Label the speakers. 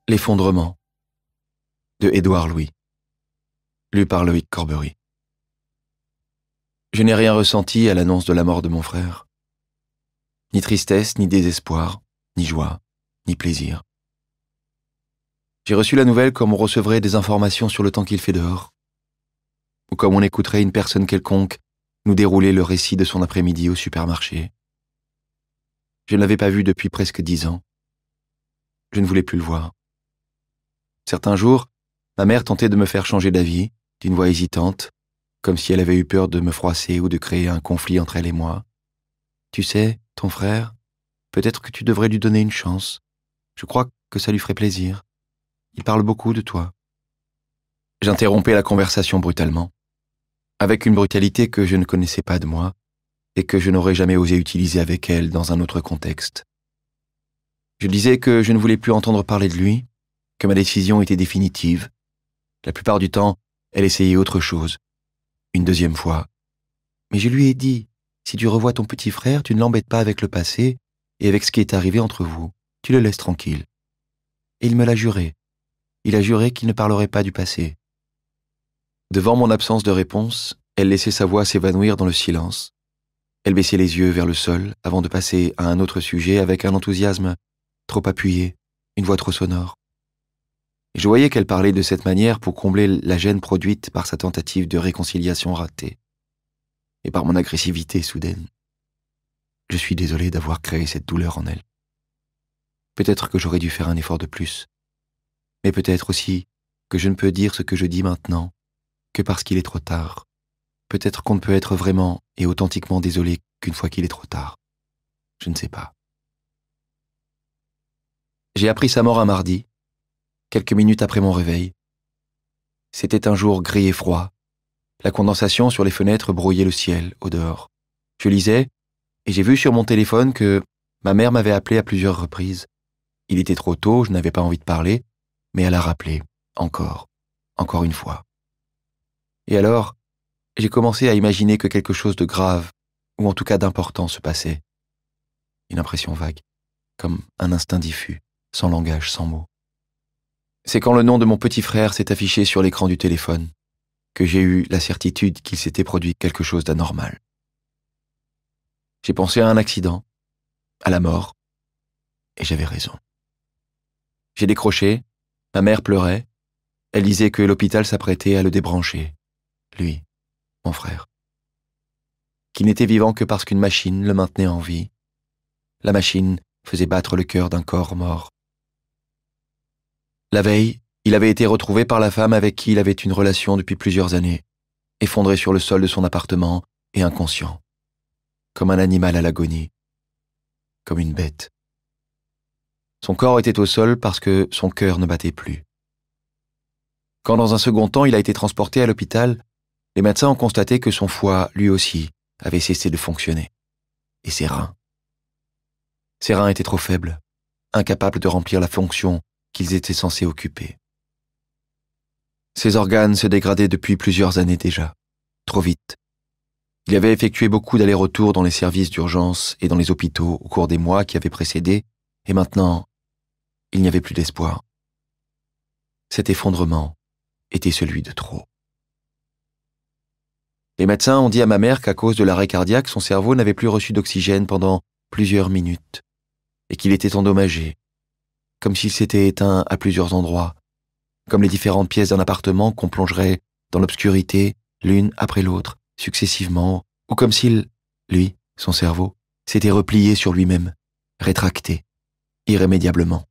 Speaker 1: L'effondrement de Édouard Louis, lu par Loïc Corbery. Je n'ai rien ressenti à l'annonce de la mort de mon frère. Ni tristesse, ni désespoir, ni joie, ni plaisir. J'ai reçu la nouvelle comme on recevrait des informations sur le temps qu'il fait dehors, ou comme on écouterait une personne quelconque nous dérouler le récit de son après-midi au supermarché. Je ne l'avais pas vu depuis presque 10 ans. Je ne voulais plus le voir. Certains jours, ma mère tentait de me faire changer d'avis, d'une voix hésitante, comme si elle avait eu peur de me froisser ou de créer un conflit entre elle et moi. « Tu sais, ton frère, peut-être que tu devrais lui donner une chance. Je crois que ça lui ferait plaisir. Il parle beaucoup de toi. » J'interrompais la conversation brutalement, avec une brutalité que je ne connaissais pas de moi et que je n'aurais jamais osé utiliser avec elle dans un autre contexte. Je disais que je ne voulais plus entendre parler de lui, que ma décision était définitive. La plupart du temps, elle essayait autre chose. Une deuxième fois. Mais je lui ai dit, si tu revois ton petit frère, tu ne l'embêtes pas avec le passé et avec ce qui est arrivé entre vous. Tu le laisses tranquille. Et il me l'a juré. Il a juré qu'il ne parlerait pas du passé. Devant mon absence de réponse, elle laissait sa voix s'évanouir dans le silence. Elle baissait les yeux vers le sol avant de passer à un autre sujet avec un enthousiasme trop appuyé, une voix trop sonore. Et je voyais qu'elle parlait de cette manière pour combler la gêne produite par sa tentative de réconciliation ratée et par mon agressivité soudaine. Je suis désolé d'avoir créé cette douleur en elle. Peut-être que j'aurais dû faire un effort de plus, mais peut-être aussi que je ne peux dire ce que je dis maintenant que parce qu'il est trop tard. Peut-être qu'on ne peut être vraiment et authentiquement désolé qu'une fois qu'il est trop tard. Je ne sais pas. J'ai appris sa mort un mardi, quelques minutes après mon réveil. C'était un jour gris et froid. La condensation sur les fenêtres brouillait le ciel, au dehors. Je lisais, et j'ai vu sur mon téléphone que ma mère m'avait appelé à plusieurs reprises. Il était trop tôt, je n'avais pas envie de parler, mais elle a rappelé, encore une fois. Et alors, j'ai commencé à imaginer que quelque chose de grave, ou en tout cas d'important, se passait. Une impression vague, comme un instinct diffus, sans langage, sans mots. C'est quand le nom de mon petit frère s'est affiché sur l'écran du téléphone que j'ai eu la certitude qu'il s'était produit quelque chose d'anormal. J'ai pensé à un accident, à la mort, et j'avais raison. J'ai décroché, ma mère pleurait, elle disait que l'hôpital s'apprêtait à le débrancher, lui, mon frère. Qu'il n'était vivant que parce qu'une machine le maintenait en vie. La machine faisait battre le cœur d'un corps mort. La veille, il avait été retrouvé par la femme avec qui il avait une relation depuis plusieurs années, effondré sur le sol de son appartement et inconscient, comme un animal à l'agonie, comme une bête. Son corps était au sol parce que son cœur ne battait plus. Quand dans un second temps il a été transporté à l'hôpital, les médecins ont constaté que son foie, lui aussi, avait cessé de fonctionner. Et ses reins. Ses reins étaient trop faibles, incapables de remplir la fonction qu'ils étaient censés occuper. Ses organes se dégradaient depuis plusieurs années déjà, trop vite. Il avait effectué beaucoup d'allers-retours dans les services d'urgence et dans les hôpitaux au cours des mois qui avaient précédé, et maintenant, il n'y avait plus d'espoir. Cet effondrement était celui de trop. Les médecins ont dit à ma mère qu'à cause de l'arrêt cardiaque, son cerveau n'avait plus reçu d'oxygène pendant plusieurs minutes, et qu'il était endommagé, comme s'il s'était éteint à plusieurs endroits, comme les différentes pièces d'un appartement qu'on plongerait dans l'obscurité l'une après l'autre, successivement, ou comme s'il, lui, son cerveau, s'était replié sur lui-même, rétracté, irrémédiablement.